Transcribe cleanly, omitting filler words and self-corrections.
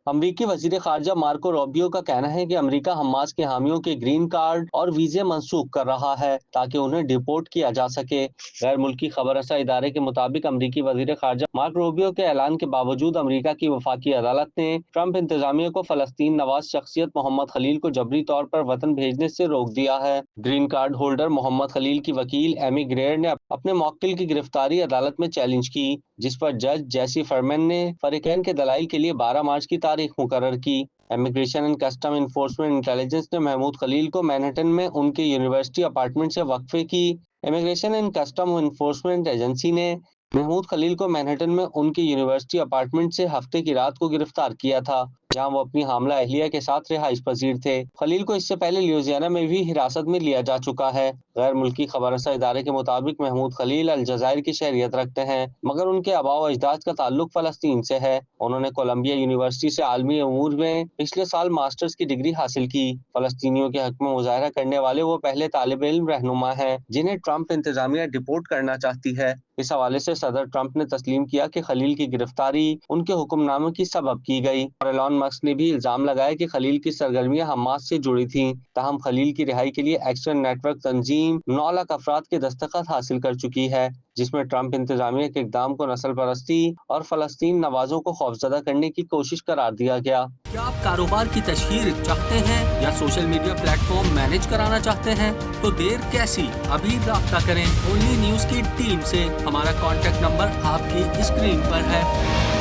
امریکی وزیر خارجہ مارکو روبیو کا کہنا ہے کہ امریکہ حماس کے حامیوں کے گرین کارڈ اور ویزے منسوخ کر رہا ہے تاکہ انہیں ڈیپورٹ کیا جا سکے۔ غیر ملکی خبر رساں ادارے کے مطابق امریکی وزیر خارجہ مارک روبیو کے اعلان کے باوجود امریکہ کی وفاقی عدالت نے ٹرمپ انتظامیہ کو فلسطین نواز شخصیت محمد خلیل کو جبری طور پر وطن بھیجنے سے روک دیا ہے۔ گرین کارڈ ہولڈر محمد خلیل کی وکیل ایمی گریئر نے اپنے موکل کی گرفتاری عدالت میں چیلنج کی، جس پر جج جیسی فرمین نے فریقین کے دلائل کے لیے 12 مارچ کی تاریخ مقرر کی۔ Immigration and custom enforcement intelligence نے محمود خلیل کو مینہٹن میں ان کے یونیورسٹی اپارٹمنٹ سے وقفے کی۔ Immigration and custom enforcement agency نے محمود خلیل کو مینہٹن میں ان کے یونیورسٹی اپارٹمنٹ سے ہفتے کی رات کو گرفتار کیا تھا، جہاں وہ اپنی حاملہ اہلیہ کے ساتھ رہائش پذیر تھے۔ خلیل کو اس سے پہلے لیوزیانا میں بھی حراست میں لیا جا چکا ہے۔ غیر ملکی خبر رساں ادارے کے مطابق محمود خلیل الجزائر کی شہریت رکھتے ہیں، مگر ان کے آباء و اجداد کا تعلق فلسطین سے ہے۔ انہوں نے کولمبیا یونیورسٹی سے عالمی امور میں پچھلے سال ماسٹرز کی ڈگری حاصل کی۔ فلسطینیوں کے حق میں مظاہرہ کرنے والے وہ پہلے طالب علم رہنما ہیں جنہیں ٹرمپ انتظامیہ ڈیپورٹ کرنا چاہتی ہے۔ اس حوالے سے صدر ٹرمپ نے تسلیم کیا کہ خلیل کی گرفتاری ان کے حکم نامے کی سبب کی گئی، اور ایلان مسک نے بھی الزام لگایا کہ خلیل کی سرگرمیاں حماس سے جڑی تھیں۔ تاہم خلیل کی رہائی کے لیے ایکشن نیٹ ورک تنظیم 9 لاکھ افراد کے دستخط حاصل کر چکی ہے، جس میں ٹرمپ انتظامیہ کے اقدام کو نسل پرستی اور فلسطین نوازوں کو خوفزدہ کرنے کی کوشش قرار دیا گیا۔ کیا آپ کاروبار کی تشہیر چاہتے ہیں یا social media plate form manage کرانا چاہتے ہیں؟ تو دیر کیسی، ابھی رابطہ کریں اونلی نیوز کی ٹیم سے۔ ہمارا کانٹیکٹ نمبر آپ کی اسکرین پر ہے۔